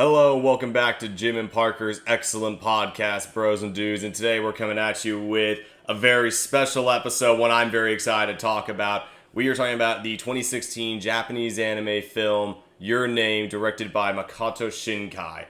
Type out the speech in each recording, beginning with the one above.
Hello, welcome back to Jim and Parker's excellent podcast, Bros and Dudes. And today we're coming at you with a very special episode, one I'm very excited to talk about. We are talking about the 2016 Japanese anime film, Your Name, directed by Makoto Shinkai.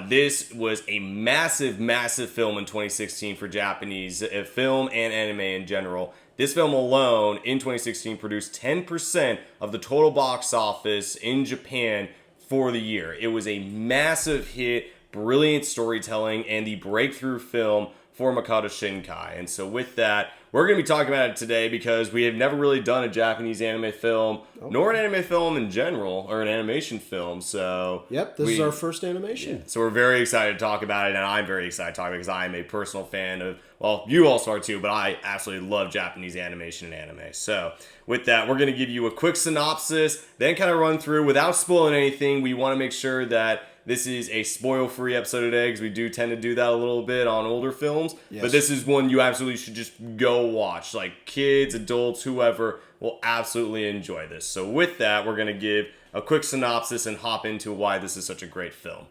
This was a massive film in 2016 for Japanese film and anime in general. This film alone, in 2016, produced 10% of the total box office in Japan for the year. It was a massive hit, brilliant storytelling, and the breakthrough film for Makoto Shinkai. And so with that, we're going to be talking about it today because we have never really done a Japanese anime film, nor an anime film in general, or an animation film. So Yep, this is our first animation. Yeah. So we're very excited to talk about it, and I'm very excited to talk about it because I am a personal fan of, well, you also are too, but I absolutely love Japanese animation and anime. So with that, we're going to give you a quick synopsis, then kind of run through without spoiling anything. We want to make sure that this is a spoil-free episode today because we do tend to do that a little bit on older films. Yes. But this is one you absolutely should just go watch. Like kids, adults, whoever will absolutely enjoy this. So with that, we're going to give a quick synopsis and hop into why this is such a great film.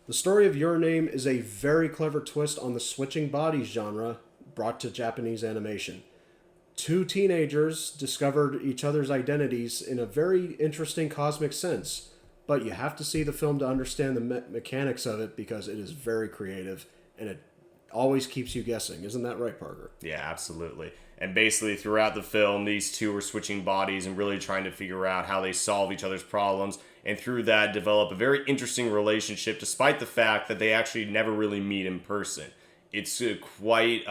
The story of Your Name is a very clever twist on the switching bodies genre brought to Japanese animation. Two teenagers discovered each other's identities in a very interesting cosmic sense. But you have to see the film to understand the mechanics of it because it is very creative and it always keeps you guessing. Isn't that right, Parker? Yeah, absolutely. And basically throughout the film, these two are switching bodies and really trying to figure out how they solve each other's problems. And through that, develop a very interesting relationship despite the fact that they actually never really meet in person. It's quite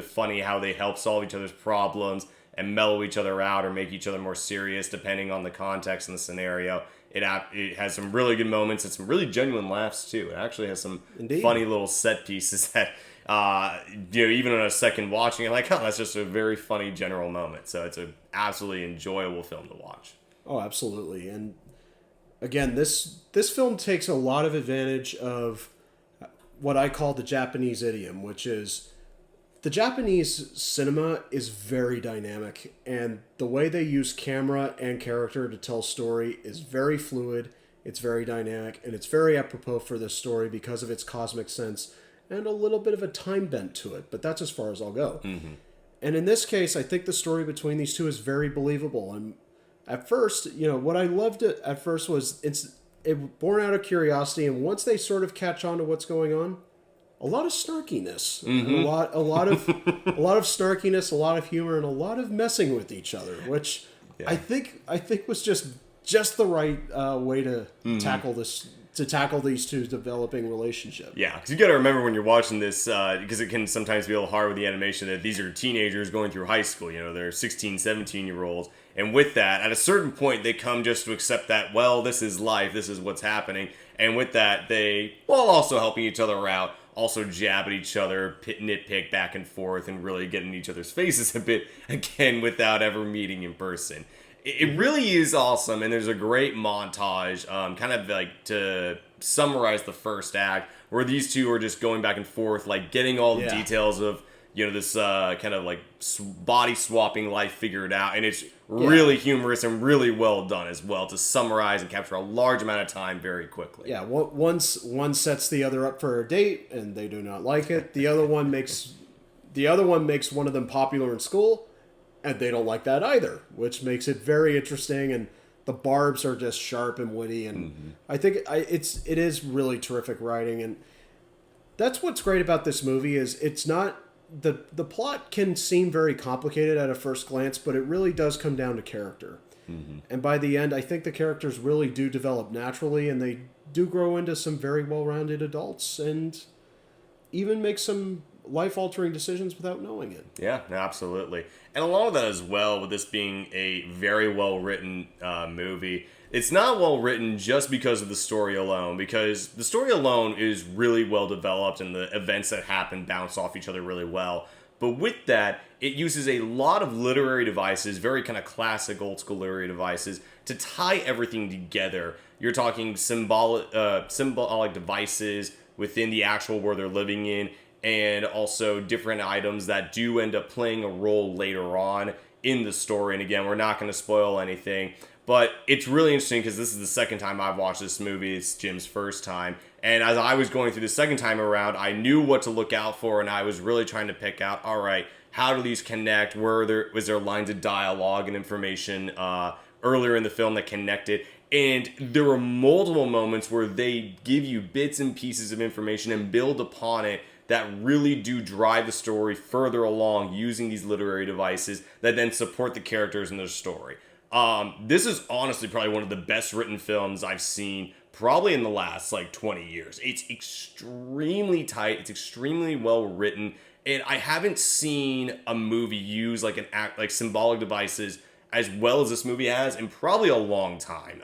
funny how they help solve each other's problems and mellow each other out or make each other more serious depending on the context and the scenario. It has some really good moments and some really genuine laughs too. It actually has some funny little set pieces that, even on a second watching, you're like, oh, that's just a very funny general moment. So it's an absolutely enjoyable film to watch. Oh, absolutely. And again, this film takes a lot of advantage of what I call the Japanese idiom, which is the Japanese cinema is very dynamic, and the way they use camera and character to tell story is very fluid, it's very dynamic, and it's very apropos for this story because of its cosmic sense and a little bit of a time bent to it, but that's as far as I'll go. Mm-hmm. And in this case, I think the story between these two is very believable. And at first, what I loved at first was it born out of curiosity, and once they sort of catch on to what's going on, a lot of snarkiness, mm-hmm. a lot of snarkiness, a lot of humor, and a lot of messing with each other, which I think was just the right way to tackle this. To tackle these two developing relationship. Yeah, because you got to remember when you're watching this, because it can sometimes be a little hard with the animation, that these are teenagers going through high school. They're 16, 17-year-olds. And with that, at a certain point, they come just to accept that, well, this is life, this is what's happening. And with that, they, while also helping each other out, also jab at each other, nitpick back and forth, and really get in each other's faces a bit, again, without ever meeting in person. It really is awesome, and there's a great montage, kind of like to summarize the first act, where these two are just going back and forth, like getting all the details of, this kind of like body swapping life figured out, and it's really humorous and really well done as well to summarize and capture a large amount of time very quickly. Yeah, one sets the other up for a date, and they do not like it. The other one makes one of them popular in school. And they don't like that either, which makes it very interesting. And the barbs are just sharp and witty. And I think it is really terrific writing. And that's what's great about this movie is it's not the plot can seem very complicated at a first glance, but it really does come down to character. Mm-hmm. And by the end, I think the characters really do develop naturally, and they do grow into some very well-rounded adults, and even make some life-altering decisions without knowing it. Yeah, absolutely. And along with that as well, with this being a very well-written movie, it's not well-written just because of the story alone, because the story alone is really well-developed and the events that happen bounce off each other really well. But with that, it uses a lot of literary devices, very kind of classic old-school literary devices, to tie everything together. You're talking symbolic devices within the actual world they're living in, and also different items that do end up playing a role later on in the story. And again, we're not going to spoil anything, But it's really interesting because this is the second time I've watched this movie. It's Jim's first time. And as I was going through the second time around, I knew what to look out for, and I was really trying to pick out, all right, how do these connect? Was there lines of dialogue and information earlier in the film that connected? And there were multiple moments where they give you bits and pieces of information and build upon it that really do drive the story further along using these literary devices that then support the characters and their story. This is honestly probably one of the best written films I've seen probably in the last 20 years. It's extremely tight. It's extremely well written. And I haven't seen a movie use symbolic devices as well as this movie has in probably a long time.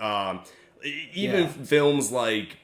Films like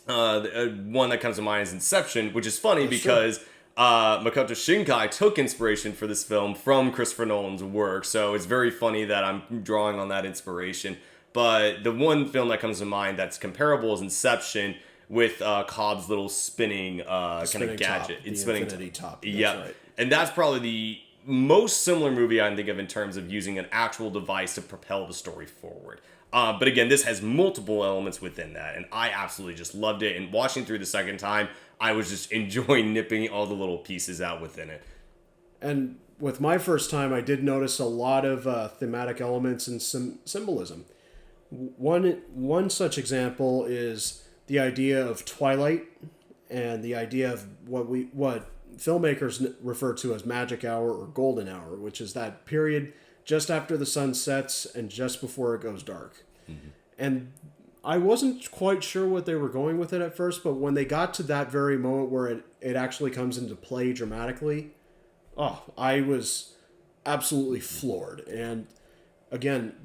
one that comes to mind is Inception, which is funny because Makoto Shinkai took inspiration for this film from Christopher Nolan's work, so it's very funny that I'm drawing on that inspiration. But the one film that comes to mind that's comparable is Inception, with Cobb's little spinning kind of gadget. It's spinning infinity top. Yeah, right. And that's probably the most similar movie I can think of in terms of using an actual device to propel the story forward. But again, this has multiple elements within that, and I absolutely just loved it. And watching through the second time, I was just enjoying nipping all the little pieces out within it. And with my first time, I did notice a lot of thematic elements and symbolism. One such example is the idea of twilight and the idea of what filmmakers refer to as magic hour or golden hour, which is that period just after the sun sets and just before it goes dark. Mm-hmm. And I wasn't quite sure what they were going with it at first, but when they got to that very moment where it actually comes into play dramatically, I was absolutely floored. And again,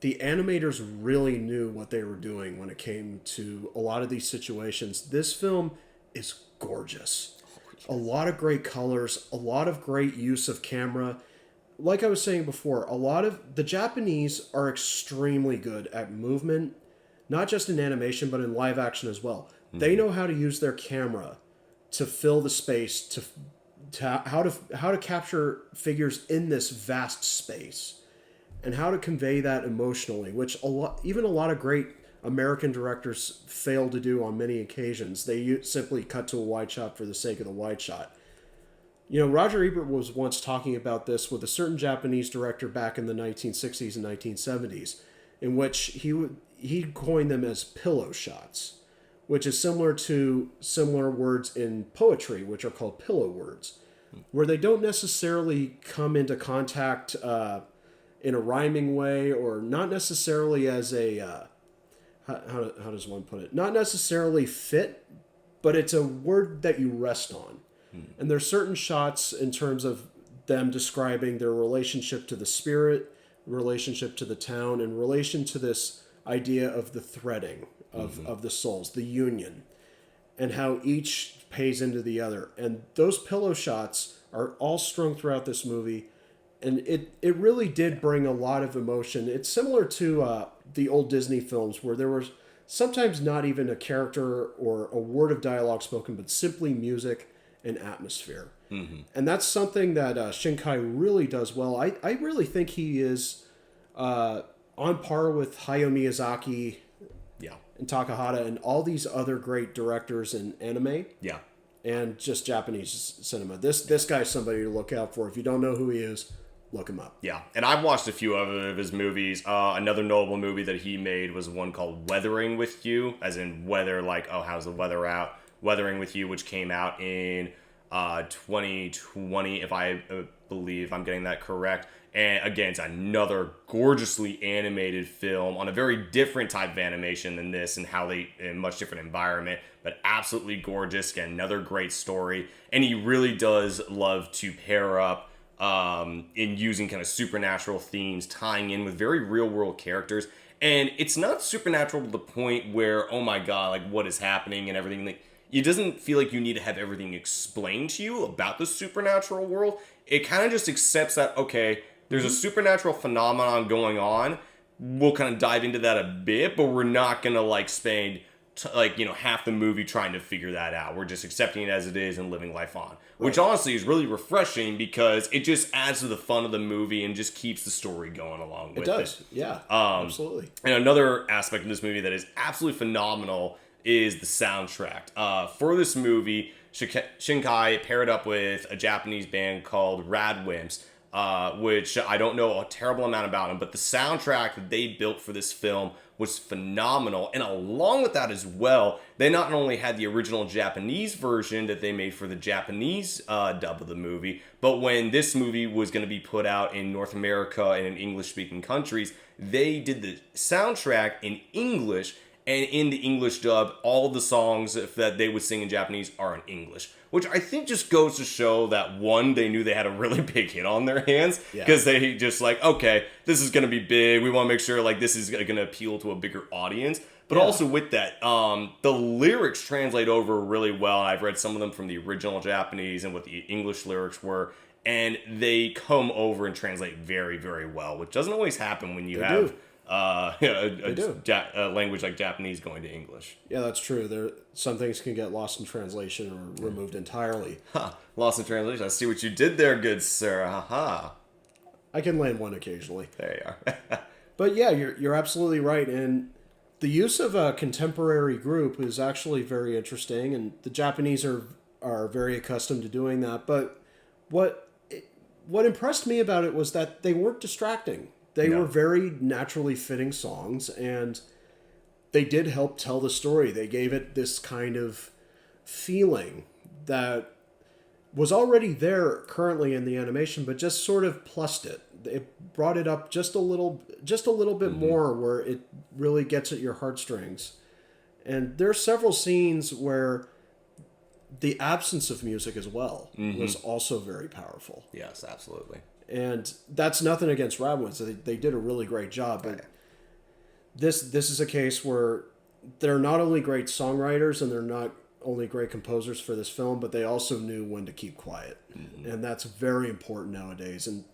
the animators really knew what they were doing when it came to a lot of these situations. This film is gorgeous. A lot of great colors, a lot of great use of camera. Like I was saying before, a lot of the Japanese are extremely good at movement, not just in animation, but in live action as well. Mm-hmm. They know how to use their camera to fill the space, to how to capture figures in this vast space, and how to convey that emotionally, which a lot of great American directors fail to do on many occasions. They simply cut to a wide shot for the sake of the wide shot. You know, Roger Ebert was once talking about this with a certain Japanese director back in the 1960s and 1970s, in which he coined them as pillow shots, which is similar to similar words in poetry, which are called pillow words, where they don't necessarily come into contact in a rhyming way, or not necessarily as a how does one put it? Not necessarily fit, but it's a word that you rest on. And there's certain shots in terms of them describing their relationship to the spirit, relationship to the town, in relation to this idea of the threading of the souls, the union, and how each pays into the other. And those pillow shots are all strung throughout this movie. And it really did bring a lot of emotion. It's similar to the old Disney films where there was sometimes not even a character or a word of dialogue spoken, but simply music and atmosphere. Mm-hmm. And that's something that Shinkai really does well. I really think he is on par with Hayao Miyazaki and Takahata and all these other great directors in anime. Yeah. And just Japanese cinema. This guy's somebody to look out for. If you don't know who he is, look him up. Yeah, and I've watched a few other of his movies. Another notable movie that he made was one called Weathering with You, as in weather, like, how's the weather out? Weathering with You, which came out in 2020, if I believe I'm getting that correct. And again, it's another gorgeously animated film on a very different type of animation than this, and how they, in a much different environment, but absolutely gorgeous. Again, another great story. And he really does love to pair up in using kind of supernatural themes, tying in with very real world characters. And it's not supernatural to the point where, oh my god, like, what is happening and everything. Like, it doesn't feel like you need to have everything explained to you about the supernatural world. It kind of just accepts that, okay, there's a supernatural phenomenon going on. We'll kind of dive into that a bit, but we're not going to, like, spend half the movie trying to figure that out. We're just accepting it as it is and living life on, which honestly is really refreshing because it just adds to the fun of the movie and just keeps the story going along with it. It does, yeah, absolutely. And another aspect of this movie that is absolutely phenomenal is the soundtrack. For this movie, Shinkai paired up with a Japanese band called Radwimps, which I don't know a terrible amount about them, but the soundtrack that they built for this film was phenomenal. And along with that as well, they not only had the original Japanese version that they made for the Japanese dub of the movie, but when this movie was going to be put out in North America and in English-speaking countries, they did the soundtrack in English, and in the English dub, all the songs that they would sing in Japanese are in English, which I think just goes to show that, one, they knew they had a really big hit on their hands, because they just okay, this is going to be big. We want to make sure this is going to appeal to a bigger audience. But also with that, the lyrics translate over really well. I've read some of them from the original Japanese and what the English lyrics were, and they come over and translate very, very well, which doesn't always happen when you have... a language like Japanese going to English. Yeah, that's true. Some things can get lost in translation or removed entirely. Lost in translation. I see what you did there, good sir. I can land one occasionally. There you are. But yeah, you're absolutely right. And the use of a contemporary group is actually very interesting, and the Japanese are very accustomed to doing that. But what impressed me about it was that they weren't distracting. They were very naturally fitting songs, and they did help tell the story. They gave it this kind of feeling that was already there currently in the animation, but just sort of plussed it. It brought it up just a little bit more, where it really gets at your heartstrings. And there are several scenes where the absence of music as well was also very powerful. Yes, absolutely. And that's nothing against Radwimps. They did a really great job. But this is a case where they're not only great songwriters and they're not only great composers for this film, but they also knew when to keep quiet. And that's very important nowadays. And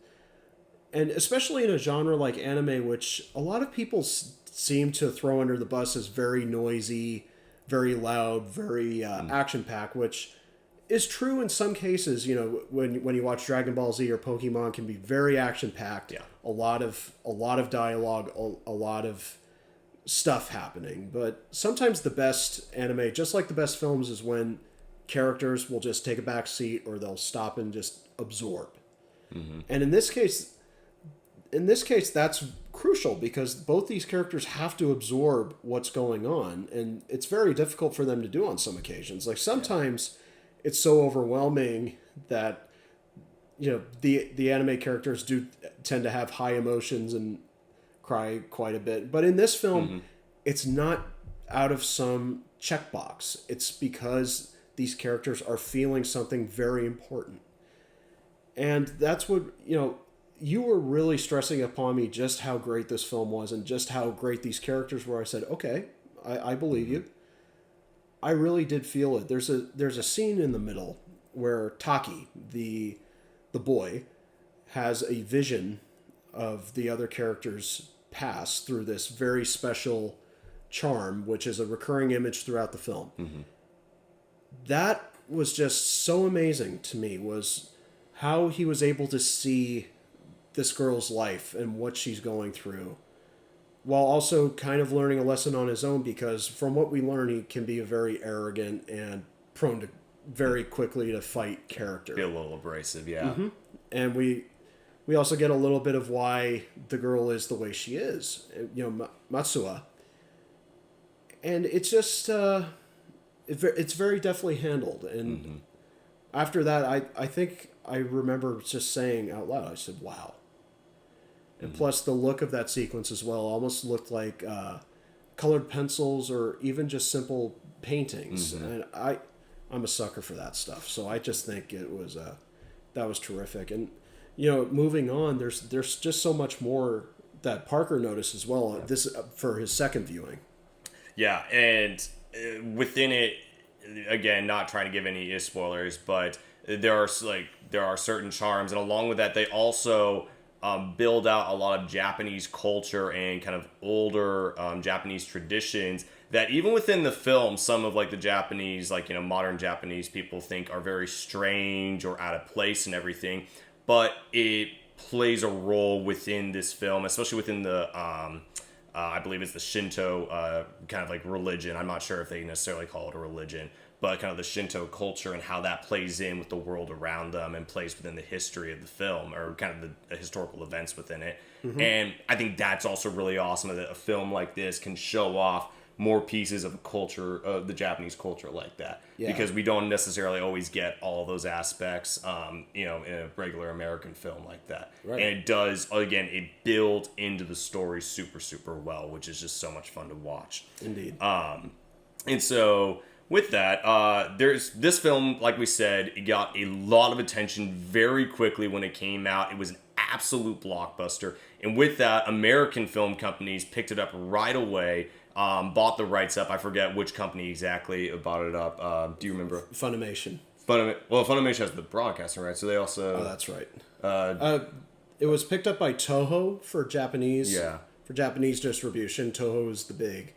especially in a genre like anime, which a lot of people seem to throw under the bus as very noisy, very loud, very action-packed, which... is true in some cases. When you watch Dragon Ball Z or Pokemon, can be very action packed. Yeah. A lot of dialogue, a lot of stuff happening. But sometimes the best anime, just like the best films, is when characters will just take a back seat or they'll stop and just absorb. And in this case, that's crucial because both these characters have to absorb what's going on, and it's very difficult for them to do on some occasions. Sometimes. It's so overwhelming that the anime characters do tend to have high emotions and cry quite a bit. But in this film, it's not out of some checkbox. It's because these characters are feeling something very important. And that's what, you were really stressing upon me just how great this film was and just how great these characters were. I said, okay, I believe you. I really did feel it. There's a scene in the middle where Taki, the boy, has a vision of the other characters' past through this very special charm, which is a recurring image throughout the film. That was just so amazing to me, was how he was able to see this girl's life and what she's going through, while also kind of learning a lesson on his own, because from what we learn, he can be a very arrogant and prone to very quickly to fight character. Be a little abrasive, yeah. And we also get a little bit of why the girl is the way she is, Matsuo. And it's just, it's very deftly handled. And after that, I think I remember just saying out loud, I said, wow. And plus the look of that sequence as well almost looked like colored pencils or even just simple paintings. And I'm a sucker for that stuff. So I just think it was that was terrific. And moving on, there's just so much more that Parker noticed as well. This for his second viewing. Yeah, and within it, again, not trying to give any spoilers, but there are certain charms, and along with that, they also build out a lot of Japanese culture and kind of older Japanese traditions that even within the film, some of like the Japanese, like, you know, modern Japanese people think are very strange or out of place and everything. But it plays a role within this film, especially within the, I believe it's the Shinto kind of like religion. I'm not sure if they necessarily call it a religion, but kind of the Shinto culture and how that plays in with the world around them and plays within the history of the film or kind of the historical events within it. And I think that's also really awesome that a film like this can show off more pieces of culture, of the Japanese culture like that. Yeah. Because we don't necessarily always get all those aspects, you know, in a regular American film like that. Right. And it does, again, it builds into the story super, super well, which is just so much fun to watch. Indeed. And so with that, there's this film, like we said, it got a lot of attention very quickly when it came out. It was an absolute blockbuster. And with that, American film companies picked it up right away, bought the rights up. I forget which company exactly bought it up. Do you remember? Funimation. Funimation has the broadcasting rights, so they also... Oh, that's right. It was picked up by Toho for Japanese. Yeah. For Japanese distribution. Toho is the big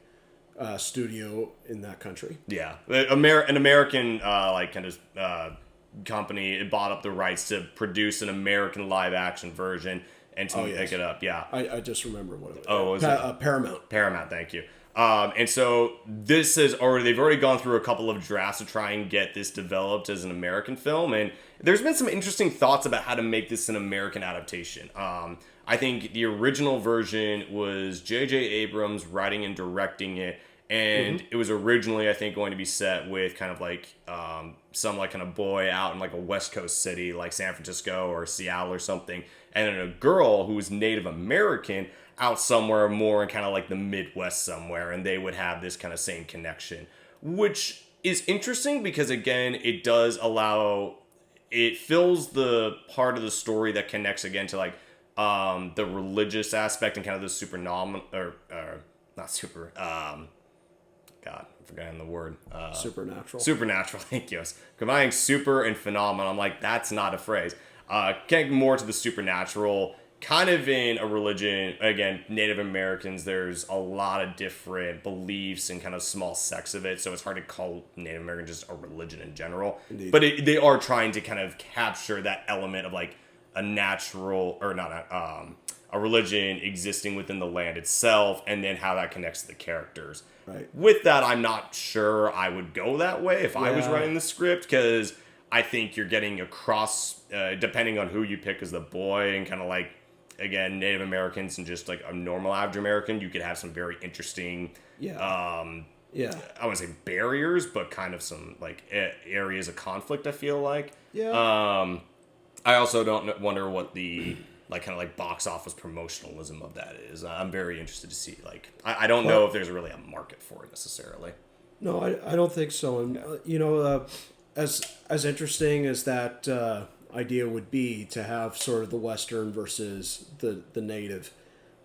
studio in that country. Yeah, an American like kind of company, it bought up the rights to produce an American live action version and to pick it up. Yeah, I just remember what it was. Oh, what was it? Paramount. Paramount, thank you. And so this is they've already gone through a couple of drafts to try and get this developed as an American film, and there's been some interesting thoughts about how to make this an American adaptation. I think the original version was J.J. Abrams writing and directing it, and it was originally, I think, going to be set with kind of like some like kind of boy out in like a West Coast city like San Francisco or Seattle or something, and then a girl who was Native American out somewhere more in kind of like the Midwest somewhere, and they would have this kind of same connection, which is interesting because, again, it does allow, it fills the part of the story that connects again to like the religious aspect and kind of the God, I'm forgetting the word. Supernatural, thank you. Combining super and phenomenal, I'm like, that's not a phrase. Connect more to the supernatural, kind of in a religion, again, Native Americans, there's a lot of different beliefs and kind of small sects of it, so it's hard to call Native American just a religion in general. Indeed. But they are trying to kind of capture that element of like a natural, or not a religion existing within the land itself, and then how that connects to the characters. Right. With that, I'm not sure I would go that way if I was writing the script, because I think you're getting across, depending on who you pick as the boy, and kind of like, again, Native Americans and just like a normal average American, you could have some very interesting, I wouldn't say barriers, but kind of some like areas of conflict, I feel like. Yeah. I also don't wonder what the like kind of like box office promotionalism of that is. I'm very interested to see. Like, I don't know if there's really a market for it necessarily. No, I don't think so. And you know, as interesting as that idea would be to have sort of the Western versus the native,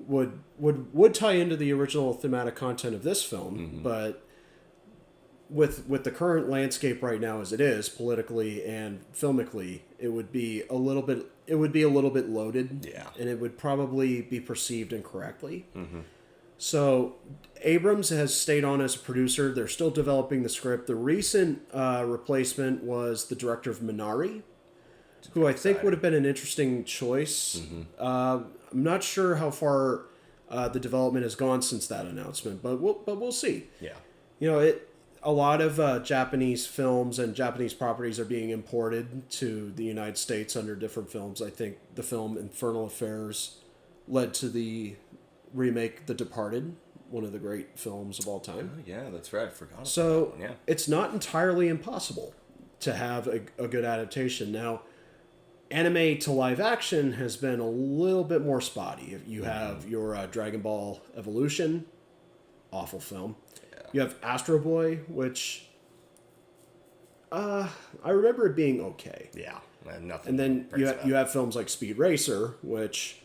would tie into the original thematic content of this film, but with the current landscape right now as it is, politically and filmically, it would be a little bit loaded. Yeah. And it would probably be perceived incorrectly. So Abrams has stayed on as a producer. They're still developing the script. The recent replacement was the director of Minari, who I think would have been an interesting choice. I'm not sure how far the development has gone since that announcement, but we'll see. Yeah. You know, a lot of Japanese films and Japanese properties are being imported to the United States under different films. I think the film Infernal Affairs led to the remake The Departed, one of the great films of all time. Oh, yeah, that's right. I forgot. So about that one. Yeah. it's not entirely impossible to have a good adaptation. Now, anime to live action has been a little bit more spotty. You have your Dragon Ball Evolution, awful film. You have Astro Boy, which I remember it being okay. Yeah, nothing. And then you have films like Speed Racer, which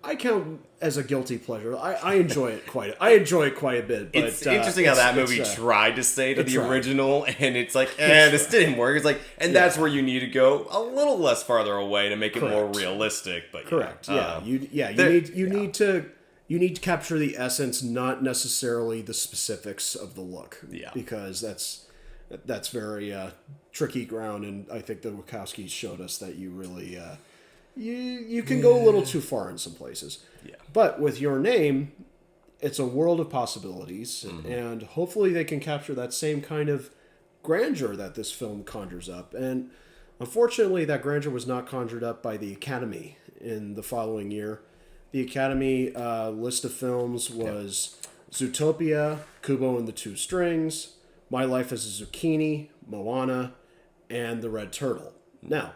I count as a guilty pleasure. I enjoy it quite. I enjoy it quite a bit. But, It's interesting how that movie tried to stay to the original, and it's like, this didn't work. It's like, and that's where you need to go a little less farther away to make it more realistic. But correct, you need to capture the essence, not necessarily the specifics of the look. Yeah, because that's very tricky ground, and I think the Wachowskis showed us that you really. You can go a little too far in some places. Yeah. But with Your Name, it's a world of possibilities, and hopefully they can capture that same kind of grandeur that this film conjures up. And unfortunately, that grandeur was not conjured up by the Academy in the following year. The Academy list of films was Zootopia, Kubo and the Two Strings, My Life as a Zucchini, Moana, and The Red Turtle. Now,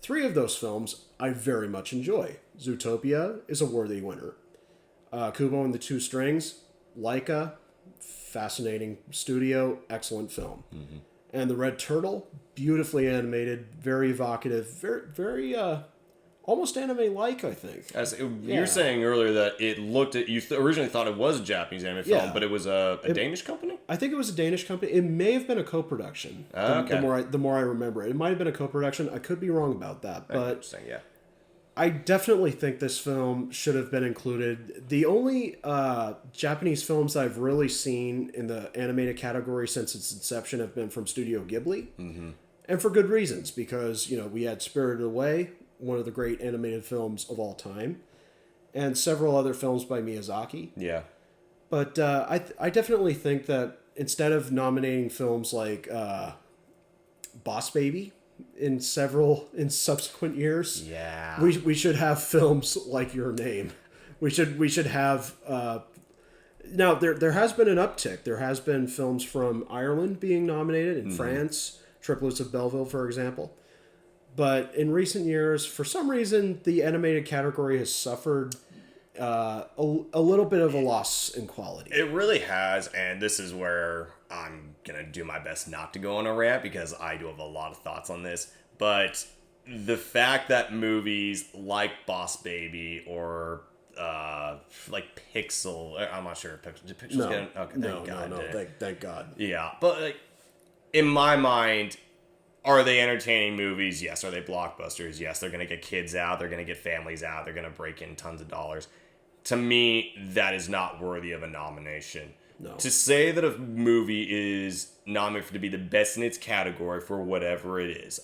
3 of those films I very much enjoy. Zootopia is a worthy winner. Kubo and the Two Strings, Laika, fascinating studio, excellent film. And The Red Turtle, beautifully animated, very evocative, very almost anime-like, I think. You were saying earlier that it looked at, you originally thought it was a Japanese anime film, but it was a Danish company? I think it was a Danish company. It may have been a co-production. The more I remember it. It might have been a co-production. I could be wrong about that. But I definitely think this film should have been included. The only Japanese films I've really seen in the animated category since its inception have been from Studio Ghibli. And for good reasons, because, we had Spirited Away, one of the great animated films of all time, and several other films by Miyazaki. Yeah. But I definitely think that instead of nominating films like Boss Baby in subsequent years, we should have films like Your Name. We should have now there has been an uptick. There has been films from Ireland being nominated, in France, Triplets of Belleville, for example. But in recent years, for some reason, the animated category has suffered a little bit of a loss in quality. It really has, and this is where I'm going to do my best not to go on a rant, because I do have a lot of thoughts on this. But the fact that movies like Boss Baby or like Pixel, I'm not sure. Thank God. Yeah, but in my mind, are they entertaining movies? Yes. Are they blockbusters? Yes. They're going to get kids out. They're going to get families out. They're going to break in tons of dollars. To me, that is not worthy of a nomination. No. To say that a movie is nominated to be the best in its category for whatever it is.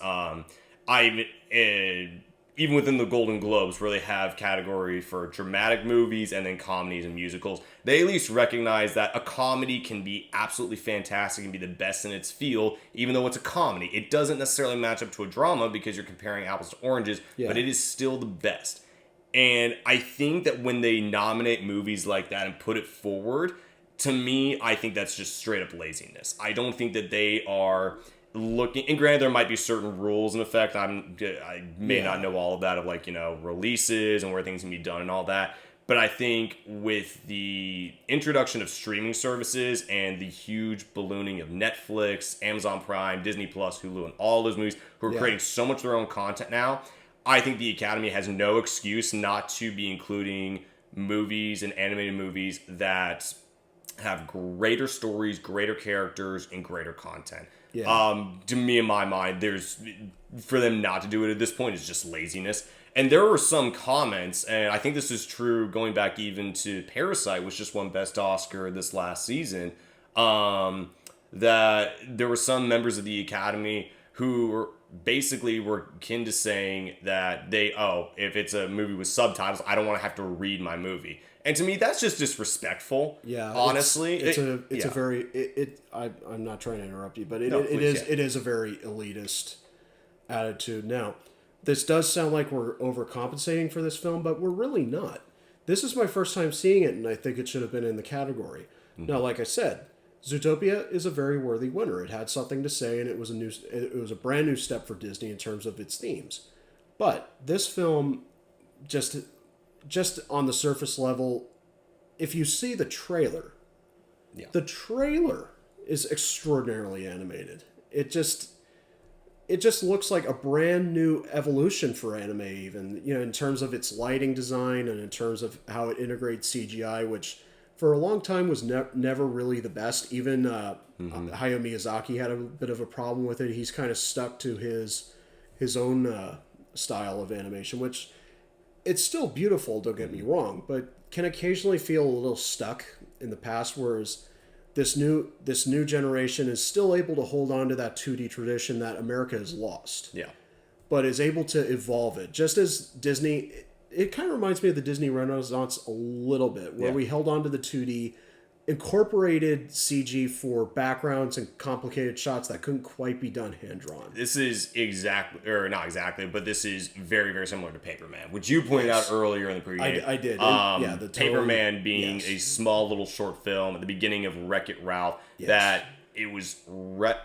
Even within the Golden Globes, where they have category for dramatic movies and then comedies and musicals, they at least recognize that a comedy can be absolutely fantastic and be the best in its field, even though it's a comedy. It doesn't necessarily match up to a drama because you're comparing apples to oranges, but it is still the best. And I think that when they nominate movies like that and put it forward, to me, I think that's just straight up laziness. I don't think that they are looking, and granted, there might be certain rules in effect. I may not know all of that of releases and where things can be done and all that. But I think with the introduction of streaming services and the huge ballooning of Netflix, Amazon Prime, Disney Plus, Hulu, and all those movies who are creating so much of their own content now, I think the Academy has no excuse not to be including movies and animated movies that have greater stories, greater characters, and greater content. To me, in my mind, for them not to do it at this point is just laziness. And there were some comments, and I think this is true going back even to Parasite, which just won Best Oscar this last season, that there were some members of the Academy who were akin to saying that if it's a movie with subtitles, I don't want to have to read my movie. And to me, that's just disrespectful. Yeah, honestly, I'm not trying to interrupt you, but it is a very elitist attitude. Now, this does sound like we're overcompensating for this film, but we're really not. This is my first time seeing it, and I think it should have been in the category. Now, like I said, Zootopia is a very worthy winner. It had something to say, and it was a brand new step for Disney in terms of its themes. But this film, just on the surface level, if you see the trailer is extraordinarily animated. it just looks like a brand new evolution for anime, even, in terms of its lighting design and in terms of how it integrates CGI, which for a long time was never really the best. Even Hayao Miyazaki had a bit of a problem with it. He's kind of stuck to his own style of animation, which it's still beautiful, don't get me wrong, but can occasionally feel a little stuck in the past, whereas this new generation is still able to hold on to that 2D tradition that America has lost. Yeah. But is able to evolve it. Just as Disney, it kind of reminds me of the Disney Renaissance a little bit, where we held on to the 2D, incorporated CG for backgrounds and complicated shots that couldn't quite be done hand-drawn. This is not exactly, but this is very, very similar to Paperman, which you pointed out earlier in the preview. I did. The Paperman being a small little short film at the beginning of Wreck-It Ralph that it was,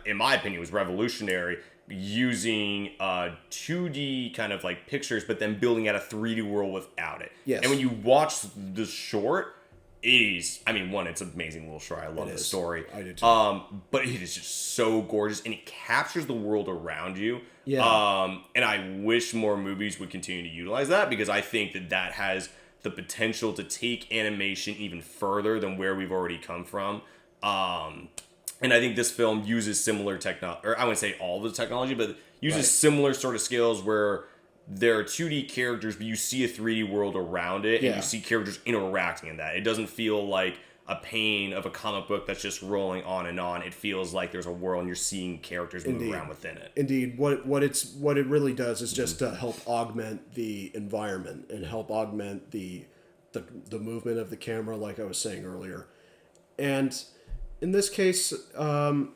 in my opinion, was revolutionary, using 2D kind of like pictures, but then building out a 3D world without it. Yes. And when you watch the short, it is, one, it's an amazing little short. I love the story. I do too. But it is just so gorgeous, and it captures the world around you. Yeah. And I wish more movies would continue to utilize that, because I think that has the potential to take animation even further than where we've already come from. And I think this film uses similar technology, or I wouldn't say all the technology, but uses similar sort of skills where there are 2D characters, but you see a 3D world around it, and you see characters interacting in that. It doesn't feel like a pane of a comic book that's just rolling on and on. It feels like there's a world and you're seeing characters move around within it. Indeed. What it really does is just to help augment the environment and help augment the movement of the camera, like I was saying earlier. And in this case, I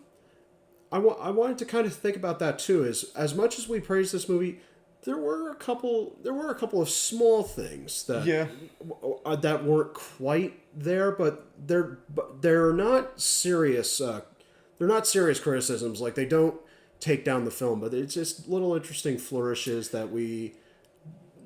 wanted to kind of think about that too. Is as much as we praise this movie, there were a couple of small things that that weren't quite there, but they're not serious. They're not serious criticisms. Like, they don't take down the film, but it's just little interesting flourishes that we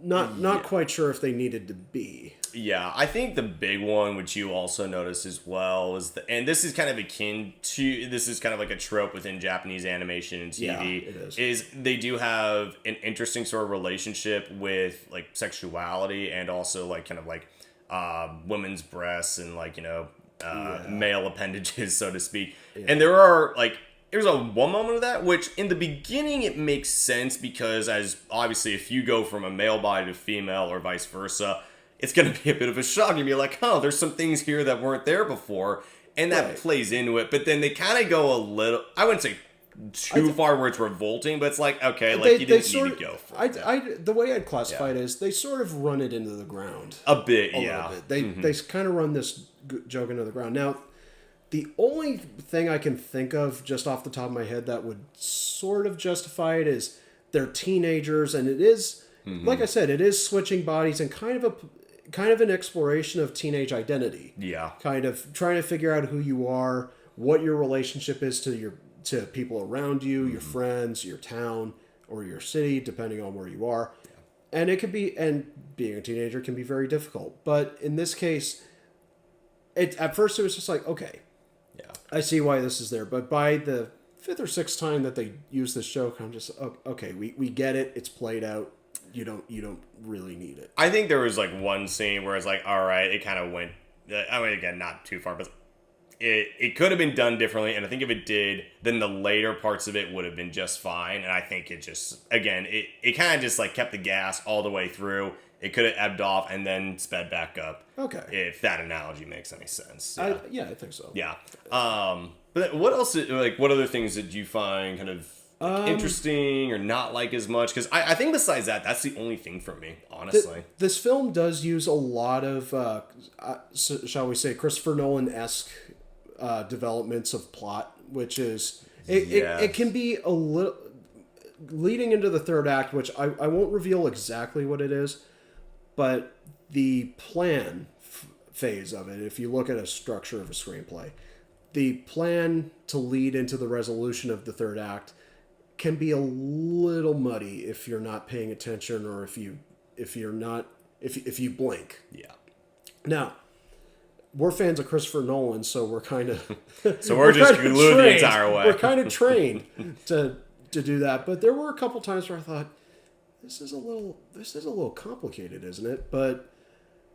not quite sure if they needed to be. Yeah, I think the big one, which you also noticed as well, is and this is kind of akin to, this is kind of like a trope within Japanese animation and TV, yeah, it is they do have an interesting sort of relationship with like sexuality and also like kind of like women's breasts and like, male appendages, so to speak. Yeah. And there's one moment of that, which in the beginning it makes sense, because as obviously if you go from a male body to female or vice versa, it's going to be a bit of a shock. You'll be like, there's some things here that weren't there before. And that plays into it. But then they kind of go a little, I wouldn't say too far where it's revolting, but it's like, okay, like you didn't need to go for it. The way I'd classify it is they sort of run it into the ground. A bit. They kind of run this joke into the ground. Now, the only thing I can think of just off the top of my head that would sort of justify it is they're teenagers, and it is, like I said, it is switching bodies and kind of an exploration of teenage identity. Yeah. Kind of trying to figure out who you are, what your relationship is to people around you, your friends, your town, or your city, depending on where you are. Yeah. And being a teenager can be very difficult. But in this case, at first it was just like, okay, I see why this is there. But by the fifth or sixth time that they use this joke, I'm just, okay, we get it. It's played out. You don't really need it. I think there was like one scene where it's like, all right, it kind of went, again, not too far, but it could have been done differently. And I think if it did, then the later parts of it would have been just fine. And I think it just, again, it kind of just like kept the gas all the way through. It could have ebbed off and then sped back up. Okay. If that analogy makes any sense. Yeah, I think so. Yeah. But what else, what other things did you find kind of interesting or not like as much? Because I think besides that, that's the only thing for me, honestly. This film does use a lot of, shall we say, Christopher Nolan-esque developments of plot, which is, it can be a little, leading into the third act, which I won't reveal exactly what it is, but the plan phase of it, if you look at a structure of a screenplay, the plan to lead into the resolution of the third act can be a little muddy if you're not paying attention, or if you blink. Yeah. Now, we're fans of Christopher Nolan, so we're kind of so we're just glued the entire way. We're kind of trained to to do that. But there were a couple times where I thought, this is a little complicated, isn't it? But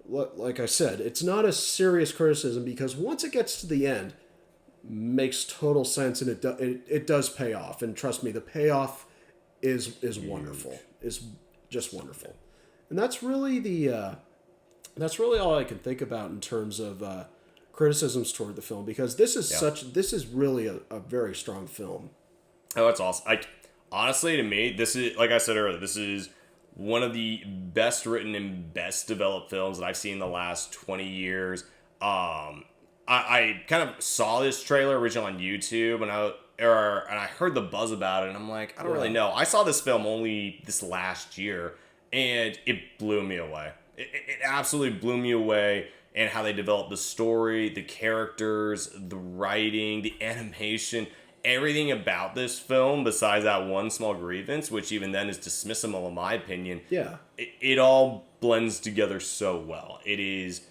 like I said, it's not a serious criticism because once it gets to the end, makes total sense, and it does pay off. And trust me, the payoff is wonderful. Is just wonderful, and that's really all I can think about in terms of criticisms toward the film, because this is really a very strong film. Oh, that's awesome. Honestly, to me, this is, like I said earlier, this is one of the best written and best developed films that I've seen in the last 20 years. I kind of saw this trailer originally on YouTube, and I heard the buzz about it, and I'm like, I don't really know. I saw this film only this last year, and it blew me away. It absolutely blew me away, and how they developed the story, the characters, the writing, the animation, everything about this film, besides that one small grievance, which even then is dismissible in my opinion. Yeah. It all blends together so well. It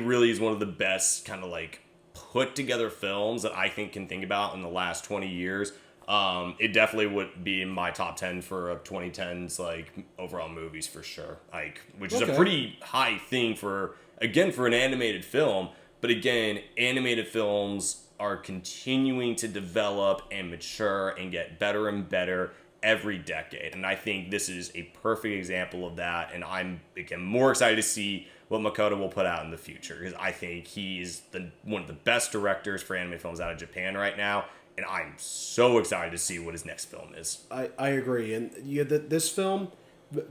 really is one of the best kind of like put together films that I can think about in the last 20 years. It definitely would be in my top 10 for 2010s like overall movies for sure. Which is a pretty high thing for an animated film. But again, animated films are continuing to develop and mature and get better and better every decade. And I think this is a perfect example of that. And I'm more excited to see what Makoto will put out in the future, because I think he's one of the best directors for anime films out of Japan right now, and I'm so excited to see what his next film is. I agree, and this film,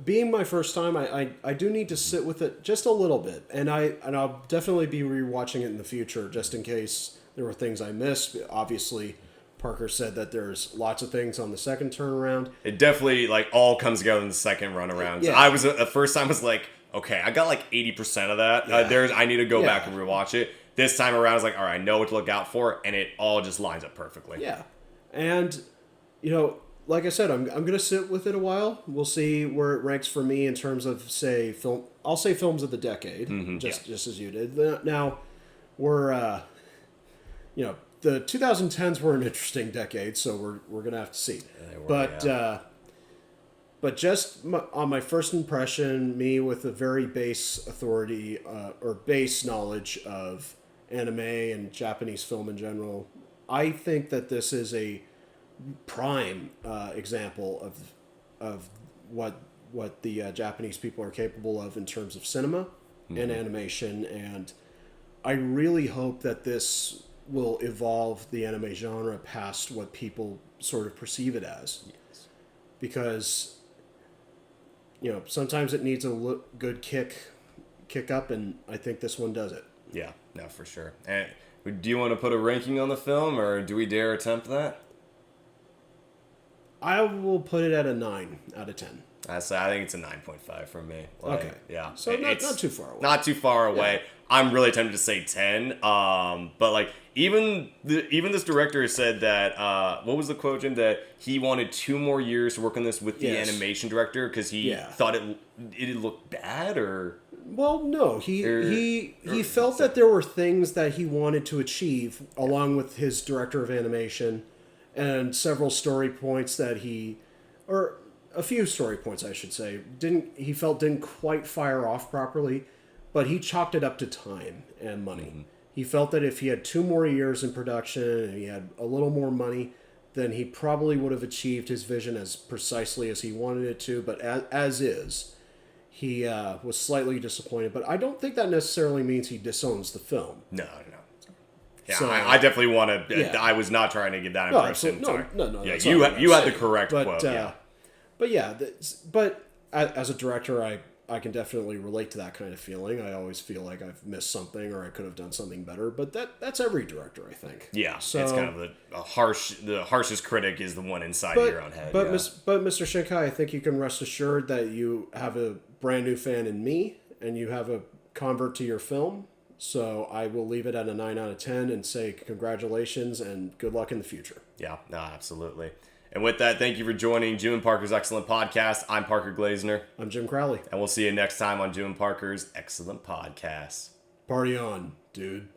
being my first time, I do need to sit with it just a little bit, and I'll definitely be rewatching it in the future just in case there were things I missed. Obviously, Parker said that there's lots of things on the second turnaround. It definitely all comes together in the second run around. Yeah. I was the first time was like, okay, I got 80% of that. Yeah. I need to go back and rewatch it. This time around, I was like, all right, I know what to look out for, and it all just lines up perfectly. Yeah, and like I said, I'm gonna sit with it a while. We'll see where it ranks for me in terms of film. I'll say films of the decade, just as you did. Now, we're the 2010s were an interesting decade, so we're gonna have to see. But just on my first impression, me with a very base authority or base knowledge of anime and Japanese film in general, I think that this is a prime example of what the Japanese people are capable of in terms of cinema and animation. And I really hope that this will evolve the anime genre past what people sort of perceive it as. Yes. Because sometimes it needs a good kick up, and I think this one does it. Yeah, no, for sure. And do you want to put a ranking on the film, or do we dare attempt that? I will put it at a 9 out of 10. I think it's a 9.5 from me. Okay. Yeah. So not too far away. Not too far away. Yeah. I'm really tempted to say 10. But even this director said that what was the quote, Jim? That he wanted 2 more years to work on this with the animation director because he thought it looked bad, or. Well, no. He felt that there were things that he wanted to achieve along with his director of animation, and several story points that or a few story points, I should say, he felt didn't quite fire off properly, but he chalked it up to time and money. Mm-hmm. He felt that if he had 2 more years in production and he had a little more money, then he probably would have achieved his vision as precisely as he wanted it to. But as is, he was slightly disappointed. But I don't think that necessarily means he disowns the film. No. Yeah, so, I definitely want to. Yeah. I was not trying to give that impression. No. Yeah, you had the correct quote. But as a director, I can definitely relate to that kind of feeling. I always feel like I've missed something or I could have done something better. But that's every director, I think. Yeah, so it's kind of the harshest critic is the one inside your own head. But Mr. Shinkai, I think you can rest assured that you have a brand new fan in me, and you have a convert to your film. So I will leave it at a 9 out of 10 and say congratulations and good luck in the future. Yeah, no, absolutely. And with that, thank you for joining Jim and Parker's Excellent Podcast. I'm Parker Glazner. I'm Jim Crowley. And we'll see you next time on Jim and Parker's Excellent Podcast. Party on, dude.